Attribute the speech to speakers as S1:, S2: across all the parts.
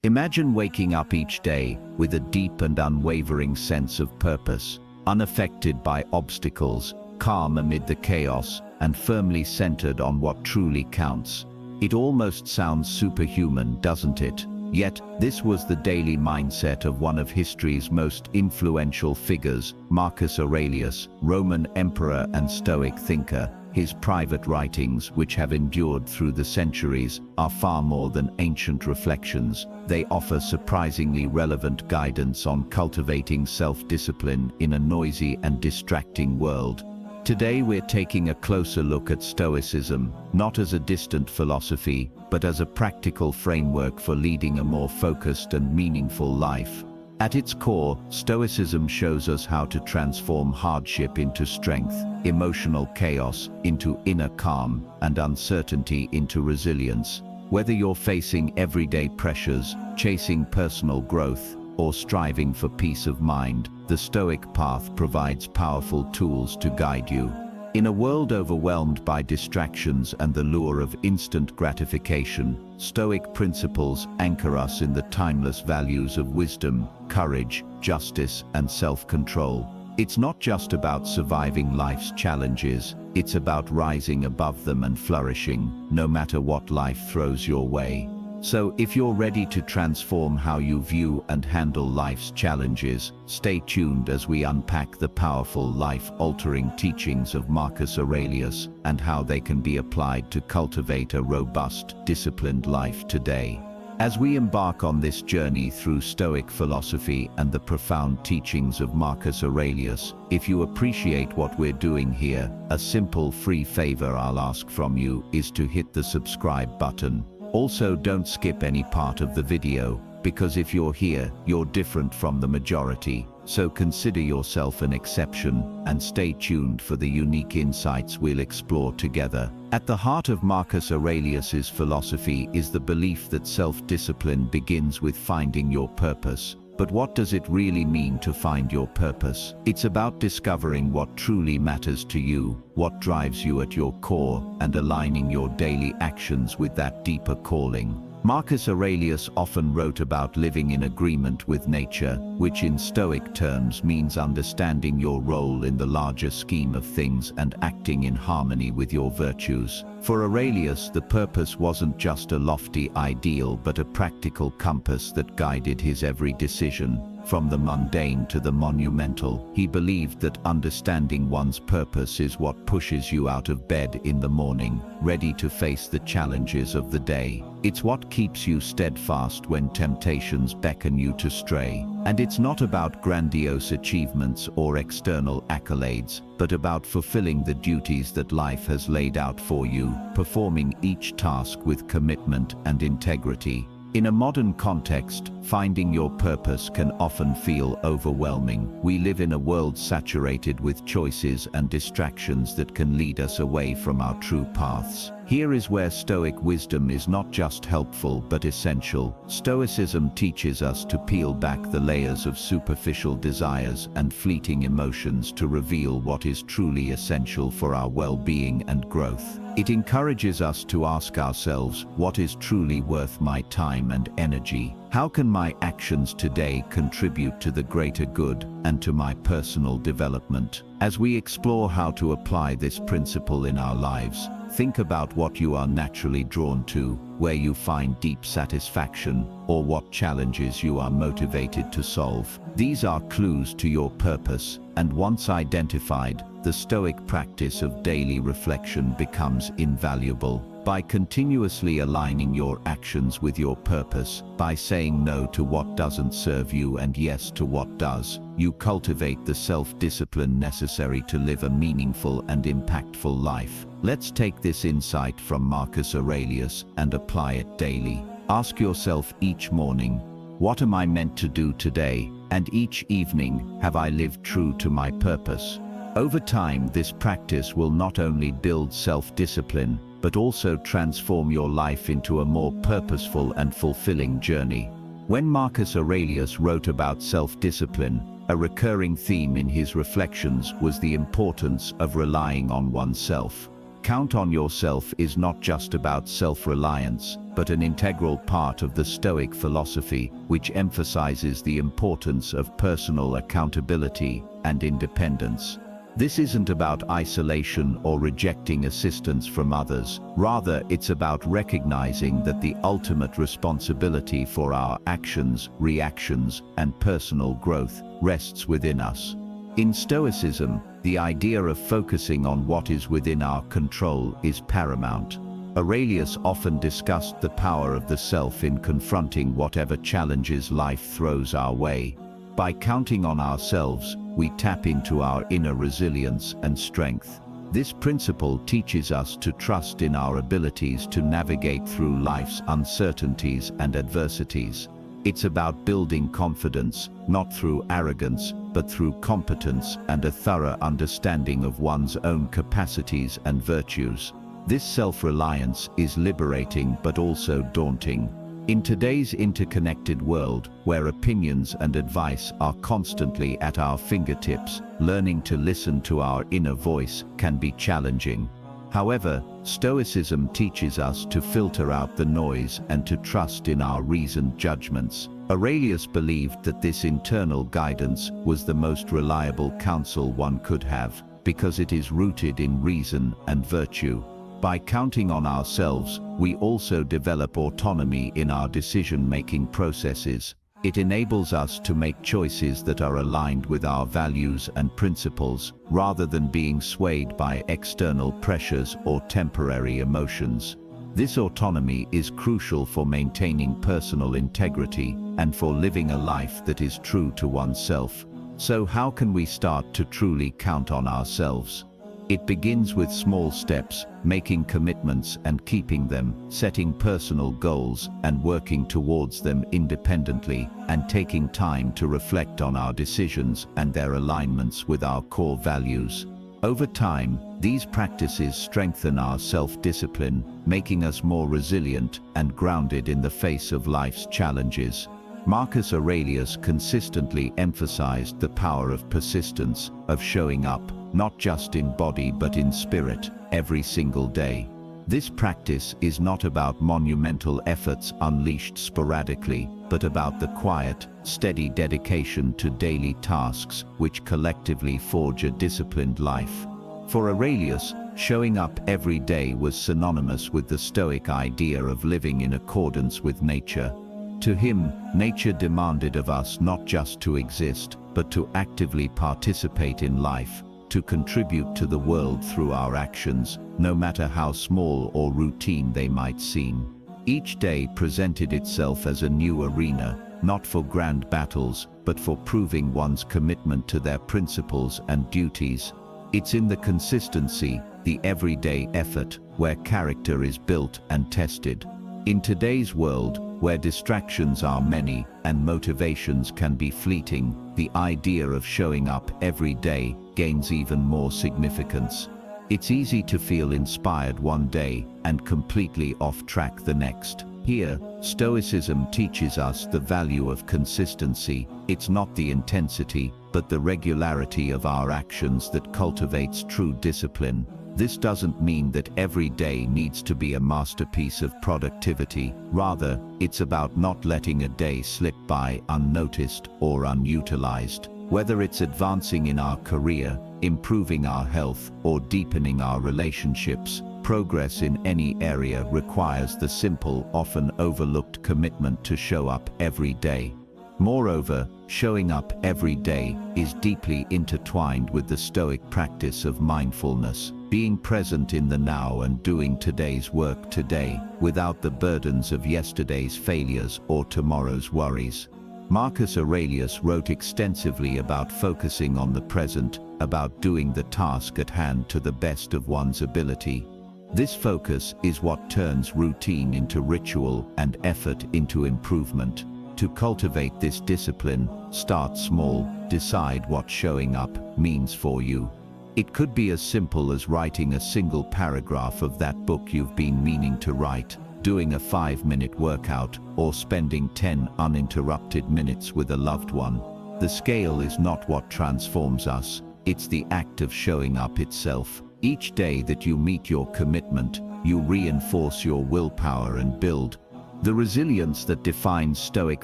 S1: Imagine waking up each day with a deep and unwavering sense of purpose, unaffected by obstacles, calm amid the chaos, and firmly centered on what truly counts. It almost sounds superhuman, doesn't it? Yet, this was the daily mindset of one of history's most influential figures, Marcus Aurelius, Roman emperor and Stoic thinker. His private writings, which have endured through the centuries, are far more than ancient reflections. They offer surprisingly relevant guidance on cultivating self-discipline in a noisy and distracting world. Today we're taking a closer look at Stoicism, not as a distant philosophy, but as a practical framework for leading a more focused and meaningful life. At its core, Stoicism shows us how to transform hardship into strength, emotional chaos into inner calm, and uncertainty into resilience. Whether you're facing everyday pressures, chasing personal growth, or striving for peace of mind, the Stoic path provides powerful tools to guide you. In a world overwhelmed by distractions and the lure of instant gratification, Stoic principles anchor us in the timeless values of wisdom, courage, justice, and self-control. It's not just about surviving life's challenges, it's about rising above them and flourishing, no matter what life throws your way. So, if you're ready to transform how you view and handle life's challenges, stay tuned as we unpack the powerful life-altering teachings of Marcus Aurelius and how they can be applied to cultivate a robust, disciplined life today. As we embark on this journey through Stoic philosophy and the profound teachings of Marcus Aurelius, if you appreciate what we're doing here, a simple free favor I'll ask from you is to hit the subscribe button. Also, don't skip any part of the video, because if you're here, you're different from the majority. So consider yourself an exception and stay tuned for the unique insights we'll explore together. At the heart of Marcus Aurelius's philosophy is the belief that self-discipline begins with finding your purpose. But what does it really mean to find your purpose? It's about discovering what truly matters to you, what drives you at your core, and aligning your daily actions with that deeper calling. Marcus Aurelius often wrote about living in agreement with nature, which in Stoic terms means understanding your role in the larger scheme of things and acting in harmony with your virtues. For Aurelius, the purpose wasn't just a lofty ideal but a practical compass that guided his every decision. From the mundane to the monumental, he believed that understanding one's purpose is what pushes you out of bed in the morning, ready to face the challenges of the day. It's what keeps you steadfast when temptations beckon you to stray. And it's not about grandiose achievements or external accolades, but about fulfilling the duties that life has laid out for you, performing each task with commitment and integrity. In a modern context, finding your purpose can often feel overwhelming. We live in a world saturated with choices and distractions that can lead us away from our true paths. Here is where Stoic wisdom is not just helpful but essential. Stoicism teaches us to peel back the layers of superficial desires and fleeting emotions to reveal what is truly essential for our well-being and growth. It encourages us to ask ourselves, what is truly worth my time and energy? How can my actions today contribute to the greater good and to my personal development? As we explore how to apply this principle in our lives, think about what you are naturally drawn to, where you find deep satisfaction, or what challenges you are motivated to solve. These are clues to your purpose, and once identified, the Stoic practice of daily reflection becomes invaluable. By continuously aligning your actions with your purpose, by saying no to what doesn't serve you and yes to what does, you cultivate the self-discipline necessary to live a meaningful and impactful life. Let's take this insight from Marcus Aurelius and apply it daily. Ask yourself each morning, what am I meant to do today? And each evening, have I lived true to my purpose? Over time, this practice will not only build self-discipline, but also transform your life into a more purposeful and fulfilling journey. When Marcus Aurelius wrote about self-discipline, a recurring theme in his reflections was the importance of relying on oneself. Count on yourself is not just about self-reliance, but an integral part of the Stoic philosophy, which emphasizes the importance of personal accountability and independence. This isn't about isolation or rejecting assistance from others. Rather, it's about recognizing that the ultimate responsibility for our actions, reactions, and personal growth rests within us. In Stoicism, the idea of focusing on what is within our control is paramount. Aurelius often discussed the power of the self in confronting whatever challenges life throws our way. By counting on ourselves, we tap into our inner resilience and strength. This principle teaches us to trust in our abilities to navigate through life's uncertainties and adversities. It's about building confidence, not through arrogance, but through competence and a thorough understanding of one's own capacities and virtues. This self-reliance is liberating but also daunting. In today's interconnected world, where opinions and advice are constantly at our fingertips, learning to listen to our inner voice can be challenging. However, Stoicism teaches us to filter out the noise and to trust in our reasoned judgments. Aurelius believed that this internal guidance was the most reliable counsel one could have, because it is rooted in reason and virtue. By counting on ourselves, we also develop autonomy in our decision-making processes. It enables us to make choices that are aligned with our values and principles, rather than being swayed by external pressures or temporary emotions. This autonomy is crucial for maintaining personal integrity and for living a life that is true to oneself. So how can we start to truly count on ourselves? It begins with small steps, making commitments and keeping them, setting personal goals and working towards them independently, and taking time to reflect on our decisions and their alignments with our core values. Over time, these practices strengthen our self-discipline, making us more resilient and grounded in the face of life's challenges. Marcus Aurelius consistently emphasized the power of persistence, of showing up, not just in body but in spirit, every single day. This practice is not about monumental efforts unleashed sporadically, but about the quiet, steady dedication to daily tasks which collectively forge a disciplined life. For Aurelius, showing up every day was synonymous with the Stoic idea of living in accordance with nature. To him, nature demanded of us not just to exist, but to actively participate in life, to contribute to the world through our actions, no matter how small or routine they might seem. Each day presented itself as a new arena, not for grand battles, but for proving one's commitment to their principles and duties. It's in the consistency, the everyday effort, where character is built and tested. In today's world, where distractions are many and motivations can be fleeting, the idea of showing up every day gains even more significance. It's easy to feel inspired one day and completely off track the next. Here, Stoicism teaches us the value of consistency. It's not the intensity, but the regularity of our actions that cultivates true discipline. This doesn't mean that every day needs to be a masterpiece of productivity. Rather, it's about not letting a day slip by unnoticed or unutilized. Whether it's advancing in our career, improving our health, or deepening our relationships, progress in any area requires the simple, often overlooked commitment to show up every day. Moreover, showing up every day is deeply intertwined with the Stoic practice of mindfulness, being present in the now and doing today's work today, without the burdens of yesterday's failures or tomorrow's worries. Marcus Aurelius wrote extensively about focusing on the present, about doing the task at hand to the best of one's ability. This focus is what turns routine into ritual and effort into improvement. To cultivate this discipline, start small, decide what showing up means for you. It could be as simple as writing a single paragraph of that book you've been meaning to write, doing a 5-minute workout, or spending 10 uninterrupted minutes with a loved one. The scale is not what transforms us, it's the act of showing up itself. Each day that you meet your commitment, you reinforce your willpower and build The resilience that defines Stoic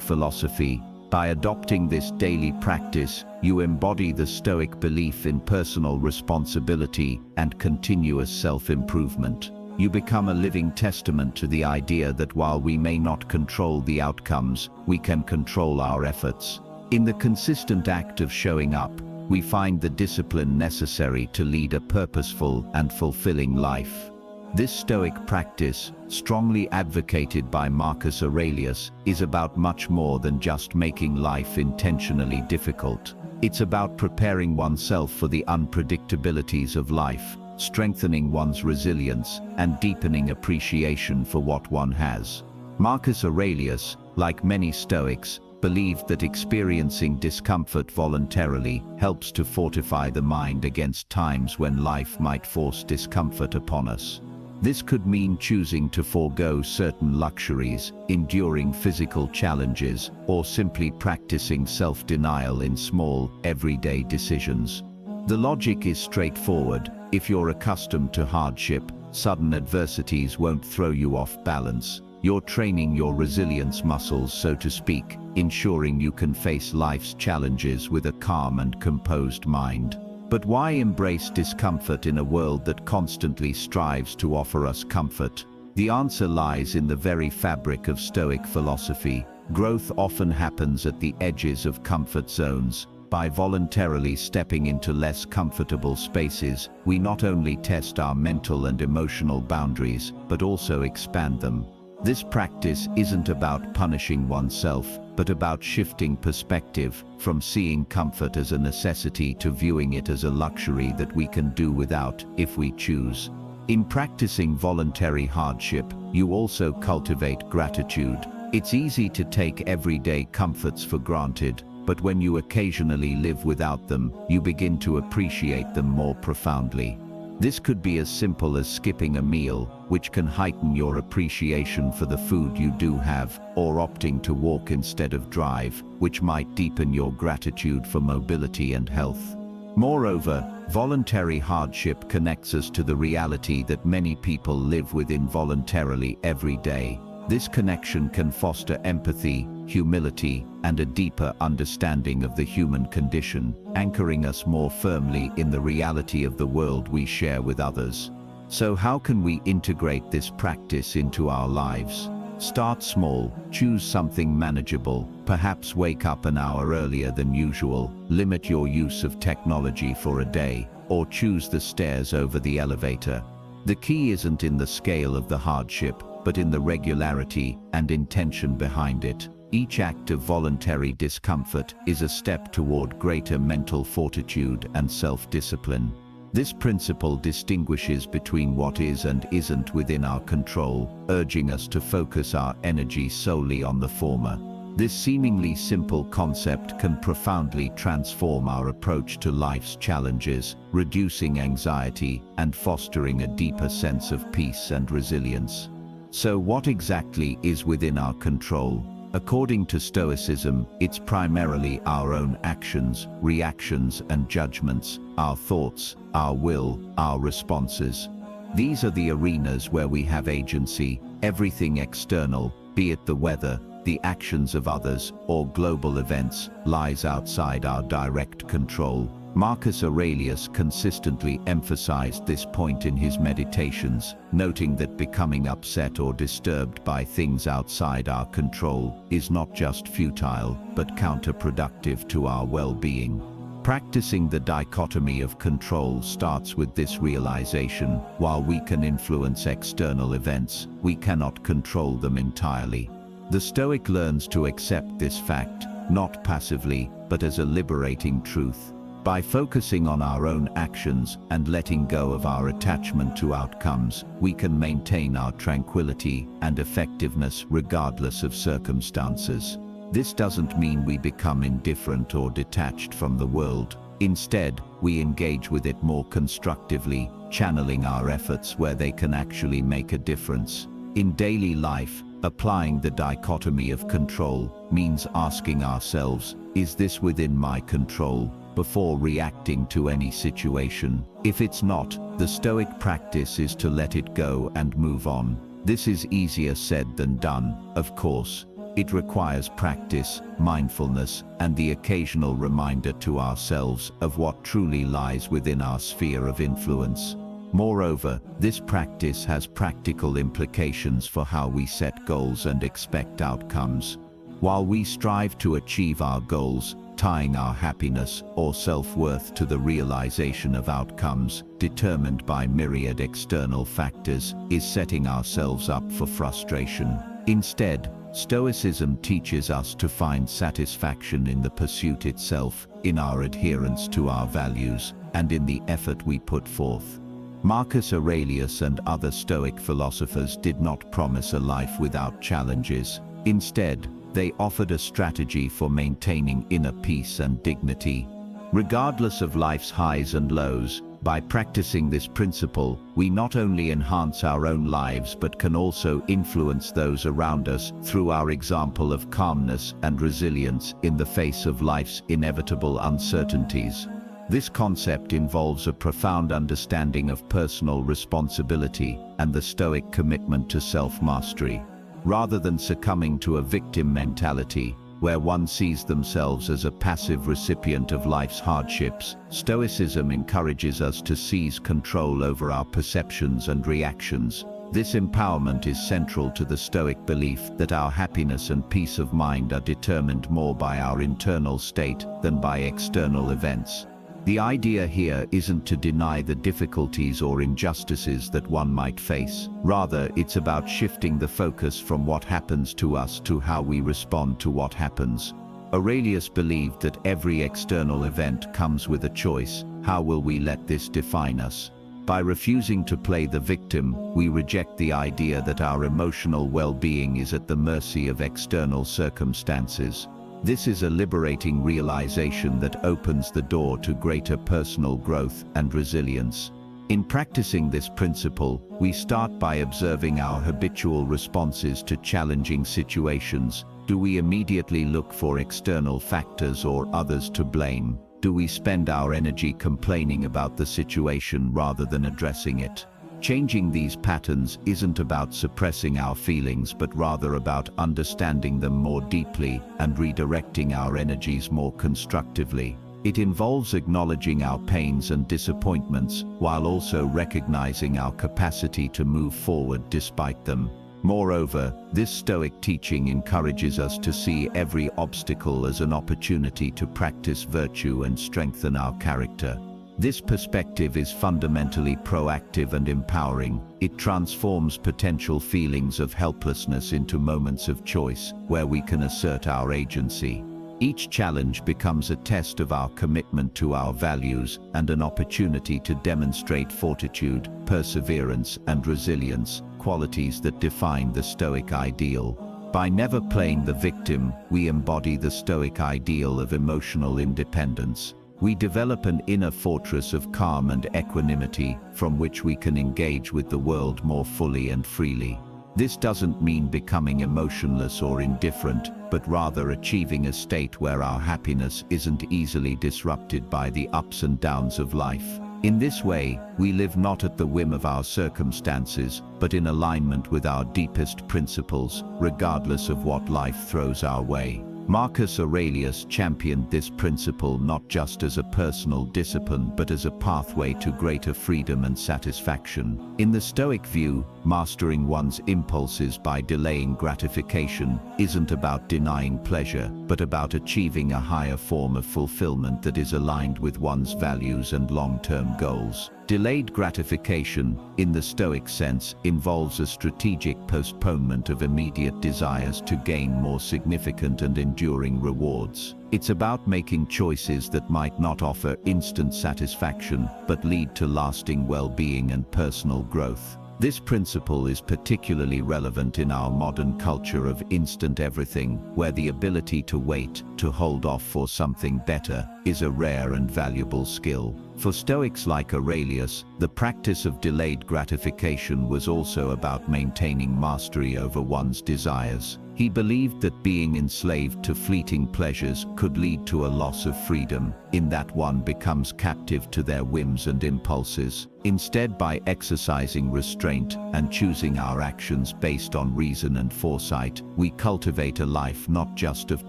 S1: philosophy. By adopting this daily practice, you embody the Stoic belief in personal responsibility and continuous self-improvement. You become a living testament to the idea that while we may not control the outcomes, we can control our efforts. In the consistent act of showing up, we find the discipline necessary to lead a purposeful and fulfilling life. This Stoic practice, strongly advocated by Marcus Aurelius, is about much more than just making life intentionally difficult. It's about preparing oneself for the unpredictabilities of life, strengthening one's resilience, and deepening appreciation for what one has. Marcus Aurelius, like many Stoics, believed that experiencing discomfort voluntarily helps to fortify the mind against times when life might force discomfort upon us. This could mean choosing to forego certain luxuries, enduring physical challenges, or simply practicing self-denial in small, everyday decisions. The logic is straightforward. If you're accustomed to hardship, sudden adversities won't throw you off balance. You're training your resilience muscles, so to speak, ensuring you can face life's challenges with a calm and composed mind. But why embrace discomfort in a world that constantly strives to offer us comfort? The answer lies in the very fabric of Stoic philosophy. Growth often happens at the edges of comfort zones. By voluntarily stepping into less comfortable spaces, we not only test our mental and emotional boundaries, but also expand them. This practice isn't about punishing oneself, but about shifting perspective, from seeing comfort as a necessity to viewing it as a luxury that we can do without, if we choose. In practicing voluntary hardship, you also cultivate gratitude. It's easy to take everyday comforts for granted, but when you occasionally live without them, you begin to appreciate them more profoundly. This could be as simple as skipping a meal, which can heighten your appreciation for the food you do have, or opting to walk instead of drive, which might deepen your gratitude for mobility and health. Moreover, voluntary hardship connects us to the reality that many people live with involuntarily every day. This connection can foster empathy, humility, and a deeper understanding of the human condition, anchoring us more firmly in the reality of the world we share with others. So how can we integrate this practice into our lives? Start small, choose something manageable, perhaps wake up an hour earlier than usual, limit your use of technology for a day, or choose the stairs over the elevator. The key isn't in the scale of the hardship, but in the regularity and intention behind it. Each act of voluntary discomfort is a step toward greater mental fortitude and self-discipline. This principle distinguishes between what is and isn't within our control, urging us to focus our energy solely on the former. This seemingly simple concept can profoundly transform our approach to life's challenges, reducing anxiety and fostering a deeper sense of peace and resilience. So what exactly is within our control? According to Stoicism, it's primarily our own actions, reactions, and judgments, our thoughts, our will, our responses. These are the arenas where we have agency. Everything external, be it the weather, the actions of others, or global events, lies outside our direct control. Marcus Aurelius consistently emphasized this point in his meditations, noting that becoming upset or disturbed by things outside our control is not just futile, but counterproductive to our well-being. Practicing the dichotomy of control starts with this realization: while we can influence external events, we cannot control them entirely. The Stoic learns to accept this fact, not passively, but as a liberating truth. By focusing on our own actions and letting go of our attachment to outcomes, we can maintain our tranquility and effectiveness regardless of circumstances. This doesn't mean we become indifferent or detached from the world. Instead, we engage with it more constructively, channeling our efforts where they can actually make a difference. In daily life, applying the dichotomy of control means asking ourselves, is this within my control, before reacting to any situation. If it's not, the Stoic practice is to let it go and move on. This is easier said than done, of course. It requires practice, mindfulness, and the occasional reminder to ourselves of what truly lies within our sphere of influence. Moreover, this practice has practical implications for how we set goals and expect outcomes. While we strive to achieve our goals, tying our happiness or self-worth to the realization of outcomes determined by myriad external factors is setting ourselves up for frustration. Instead, Stoicism teaches us to find satisfaction in the pursuit itself, in our adherence to our values, and in the effort we put forth. Marcus Aurelius and other Stoic philosophers did not promise a life without challenges. Instead, they offered a strategy for maintaining inner peace and dignity. Regardless of life's highs and lows, by practicing this principle, we not only enhance our own lives but can also influence those around us through our example of calmness and resilience in the face of life's inevitable uncertainties. This concept involves a profound understanding of personal responsibility and the Stoic commitment to self-mastery. Rather than succumbing to a victim mentality, where one sees themselves as a passive recipient of life's hardships, Stoicism encourages us to seize control over our perceptions and reactions. This empowerment is central to the Stoic belief that our happiness and peace of mind are determined more by our internal state than by external events. The idea here isn't to deny the difficulties or injustices that one might face. Rather, it's about shifting the focus from what happens to us to how we respond to what happens. Aurelius believed that every external event comes with a choice. How will we let this define us? By refusing to play the victim, we reject the idea that our emotional well-being is at the mercy of external circumstances. This is a liberating realization that opens the door to greater personal growth and resilience. In practicing this principle, we start by observing our habitual responses to challenging situations. Do we immediately look for external factors or others to blame? Do we spend our energy complaining about the situation rather than addressing it? Changing these patterns isn't about suppressing our feelings but rather about understanding them more deeply and redirecting our energies more constructively. It involves acknowledging our pains and disappointments while also recognizing our capacity to move forward despite them. Moreover, this Stoic teaching encourages us to see every obstacle as an opportunity to practice virtue and strengthen our character. This perspective is fundamentally proactive and empowering. It transforms potential feelings of helplessness into moments of choice, where we can assert our agency. Each challenge becomes a test of our commitment to our values and an opportunity to demonstrate fortitude, perseverance, and resilience, qualities that define the Stoic ideal. By never playing the victim, we embody the Stoic ideal of emotional independence. We develop an inner fortress of calm and equanimity from which we can engage with the world more fully and freely. This doesn't mean becoming emotionless or indifferent, but rather achieving a state where our happiness isn't easily disrupted by the ups and downs of life. In this way, we live not at the whim of our circumstances, but in alignment with our deepest principles, regardless of what life throws our way. Marcus Aurelius championed this principle not just as a personal discipline but as a pathway to greater freedom and satisfaction. In the Stoic view, mastering one's impulses by delaying gratification isn't about denying pleasure, but about achieving a higher form of fulfillment that is aligned with one's values and long-term goals. Delayed gratification, in the Stoic sense, involves a strategic postponement of immediate desires to gain more significant and enduring rewards. It's about making choices that might not offer instant satisfaction, but lead to lasting well-being and personal growth. This principle is particularly relevant in our modern culture of instant everything, where the ability to wait, to hold off for something better, is a rare and valuable skill. For Stoics like Aurelius, the practice of delayed gratification was also about maintaining mastery over one's desires. He He believed that being enslaved to fleeting pleasures could lead to a loss of freedom, in that one becomes captive to their whims and impulses. Instead, by exercising restraint and choosing our actions based on reason and foresight, we cultivate a life not just of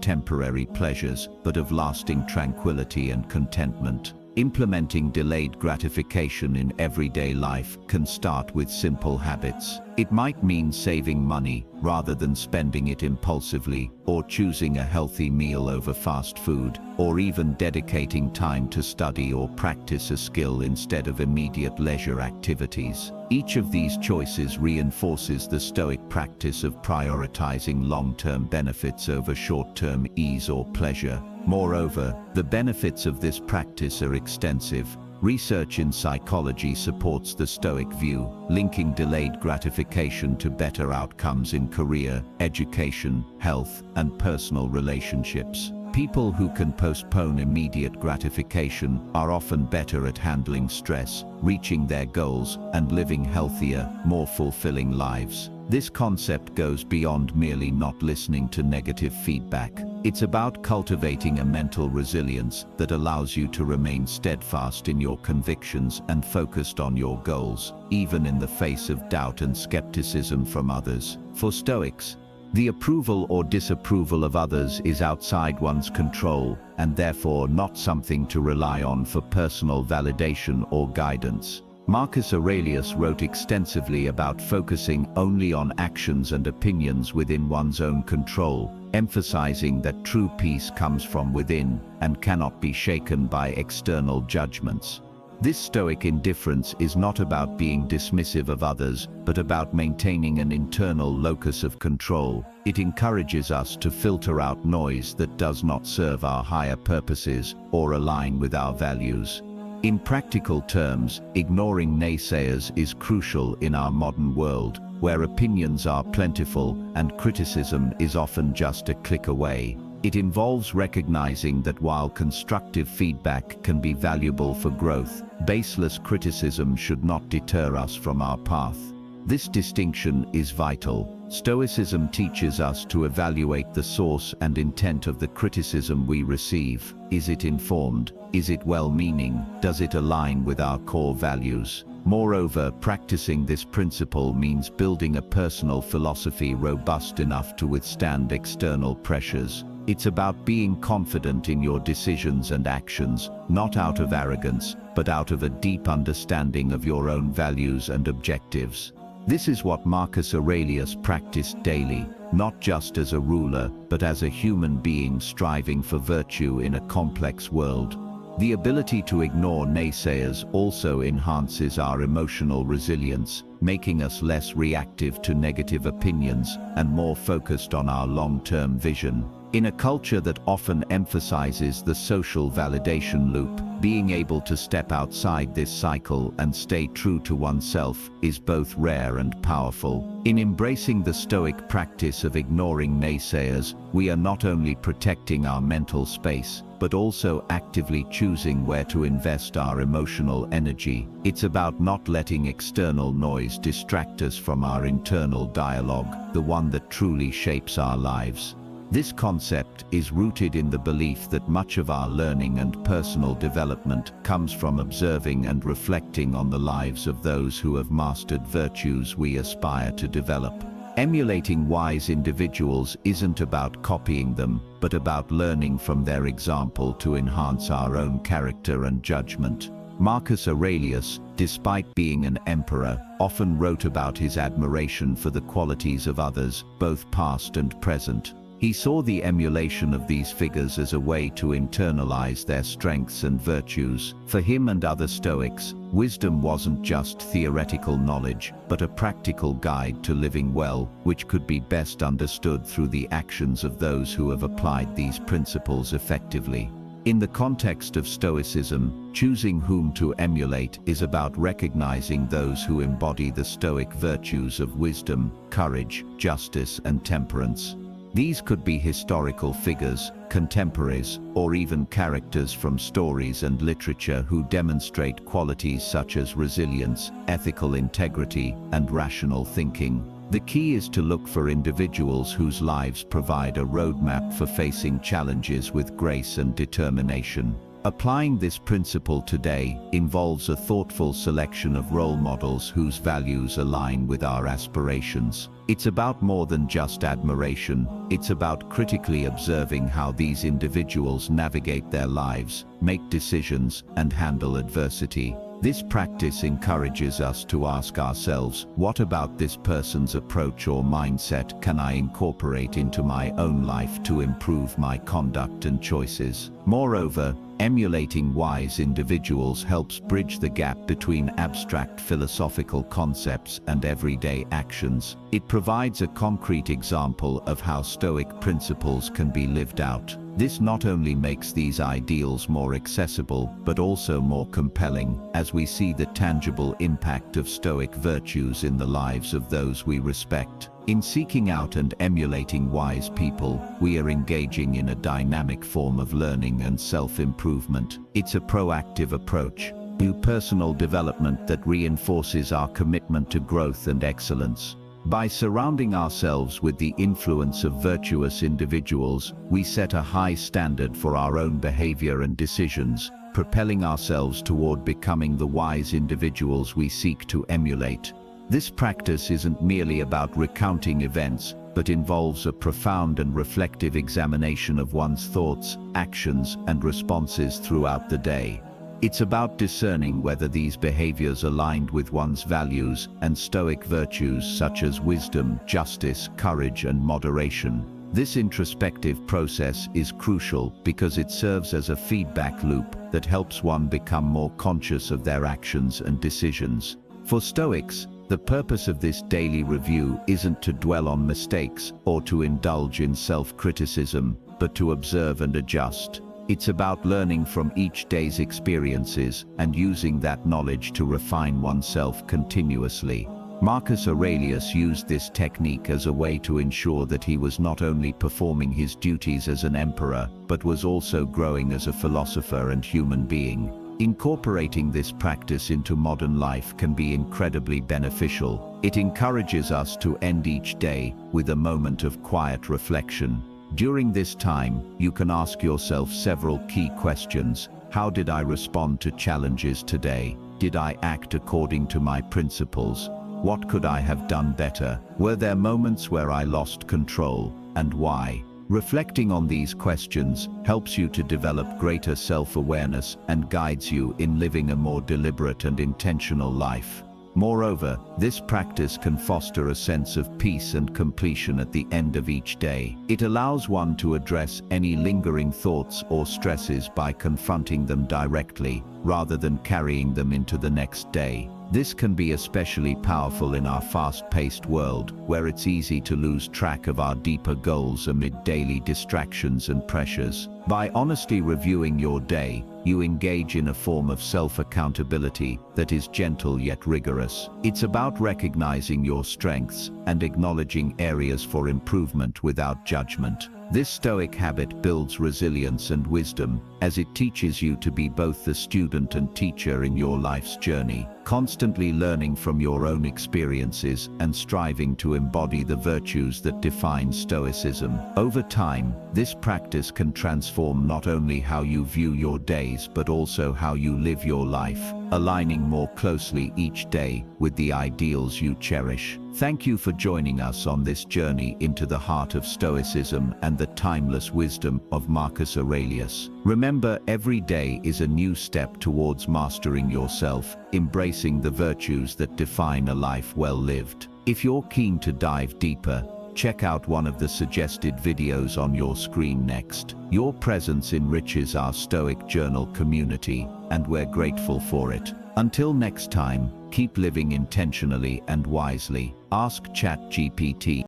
S1: temporary pleasures, but of lasting tranquility and contentment. Implementing delayed gratification in everyday life can start with simple habits. It might mean saving money rather than spending it impulsively, or choosing a healthy meal over fast food, or even dedicating time to study or practice a skill instead of immediate leisure activities. Each of these choices reinforces the Stoic practice of prioritizing long-term benefits over short-term ease or pleasure. Moreover, the benefits of this practice are extensive. Research in psychology supports the Stoic view, linking delayed gratification to better outcomes in career, education, health, and personal relationships. People who can postpone immediate gratification are often better at handling stress, reaching their goals, and living healthier, more fulfilling lives. This concept goes beyond merely not listening to negative feedback. It's about cultivating a mental resilience that allows you to remain steadfast in your convictions and focused on your goals, even in the face of doubt and skepticism from others. For Stoics, the approval or disapproval of others is outside one's control, and therefore not something to rely on for personal validation or guidance. Marcus Aurelius wrote extensively about focusing only on actions and opinions within one's own control, emphasizing that true peace comes from within and cannot be shaken by external judgments. This Stoic indifference is not about being dismissive of others, but about maintaining an internal locus of control. It encourages us to filter out noise that does not serve our higher purposes or align with our values. In practical terms, ignoring naysayers is crucial in our modern world, where opinions are plentiful and criticism is often just a click away. It involves recognizing that while constructive feedback can be valuable for growth, baseless criticism should not deter us from our path. This distinction is vital. Stoicism teaches us to evaluate the source and intent of the criticism we receive. Is it informed? Is it well-meaning? Does it align with our core values? Moreover, practicing this principle means building a personal philosophy robust enough to withstand external pressures. It's about being confident in your decisions and actions, not out of arrogance, but out of a deep understanding of your own values and objectives. This is what Marcus Aurelius practiced daily, not just as a ruler, but as a human being striving for virtue in a complex world. The ability to ignore naysayers also enhances our emotional resilience, making us less reactive to negative opinions and more focused on our long-term vision. In a culture that often emphasizes the social validation loop, being able to step outside this cycle and stay true to oneself is both rare and powerful. In embracing the Stoic practice of ignoring naysayers, we are not only protecting our mental space, but also actively choosing where to invest our emotional energy. It's about not letting external noise distract us from our internal dialogue, the one that truly shapes our lives. This concept is rooted in the belief that much of our learning and personal development comes from observing and reflecting on the lives of those who have mastered virtues we aspire to develop. Emulating wise individuals isn't about copying them, but about learning from their example to enhance our own character and judgment. Marcus Aurelius, despite being an emperor, often wrote about his admiration for the qualities of others, both past and present. He saw the emulation of these figures as a way to internalize their strengths and virtues. For him and other Stoics, wisdom wasn't just theoretical knowledge, but a practical guide to living well, which could be best understood through the actions of those who have applied these principles effectively. In the context of Stoicism, choosing whom to emulate is about recognizing those who embody the Stoic virtues of wisdom, courage, justice, and temperance. These could be historical figures, contemporaries, or even characters from stories and literature who demonstrate qualities such as resilience, ethical integrity, and rational thinking. The key is to look for individuals whose lives provide a roadmap for facing challenges with grace and determination. Applying this principle today involves a thoughtful selection of role models whose values align with our aspirations. It's about more than just admiration, it's about critically observing how these individuals navigate their lives, make decisions, and handle adversity. This practice encourages us to ask ourselves, what about this person's approach or mindset can I incorporate into my own life to improve my conduct and choices? Moreover, emulating wise individuals helps bridge the gap between abstract philosophical concepts and everyday actions. It provides a concrete example of how Stoic principles can be lived out. This not only makes these ideals more accessible, but also more compelling, as we see the tangible impact of Stoic virtues in the lives of those we respect. In seeking out and emulating wise people, we are engaging in a dynamic form of learning and self-improvement. It's a proactive approach, new personal development that reinforces our commitment to growth and excellence. By surrounding ourselves with the influence of virtuous individuals, we set a high standard for our own behavior and decisions, propelling ourselves toward becoming the wise individuals we seek to emulate. This practice isn't merely about recounting events, but involves a profound and reflective examination of one's thoughts, actions, and responses throughout the day. It's about discerning whether these behaviors aligned with one's values and Stoic virtues such as wisdom, justice, courage, and moderation. This introspective process is crucial because it serves as a feedback loop that helps one become more conscious of their actions and decisions. For Stoics, the purpose of this daily review isn't to dwell on mistakes or to indulge in self-criticism, but to observe and adjust. It's about learning from each day's experiences and using that knowledge to refine oneself continuously. Marcus Aurelius used this technique as a way to ensure that he was not only performing his duties as an emperor, but was also growing as a philosopher and human being. Incorporating this practice into modern life can be incredibly beneficial. It encourages us to end each day with a moment of quiet reflection. During this time, you can ask yourself several key questions. How did I respond to challenges today? Did I act according to my principles? What could I have done better? Were there moments where I lost control, and why? Reflecting on these questions helps you to develop greater self-awareness and guides you in living a more deliberate and intentional life. Moreover, this practice can foster a sense of peace and completion at the end of each day. It allows one to address any lingering thoughts or stresses by confronting them directly, rather than carrying them into the next day. This can be especially powerful in our fast-paced world, where it's easy to lose track of our deeper goals amid daily distractions and pressures. By honestly reviewing your day, you engage in a form of self-accountability that is gentle yet rigorous. It's about recognizing your strengths and acknowledging areas for improvement without judgment. This Stoic habit builds resilience and wisdom, as it teaches you to be both the student and teacher in your life's journey, constantly learning from your own experiences and striving to embody the virtues that define Stoicism. Over time, this practice can transform not only how you view your days but also how you live your life, aligning more closely each day with the ideals you cherish. Thank you for joining us on this journey into the heart of Stoicism and the timeless wisdom of Marcus Aurelius. Remember, every day is a new step towards mastering yourself, embracing the virtues that define a life well lived. If you're keen to dive deeper, check out one of the suggested videos on your screen next. Your presence enriches our Stoic Journal community, and we're grateful for it. Until next time, keep living intentionally and wisely. Ask ChatGPT.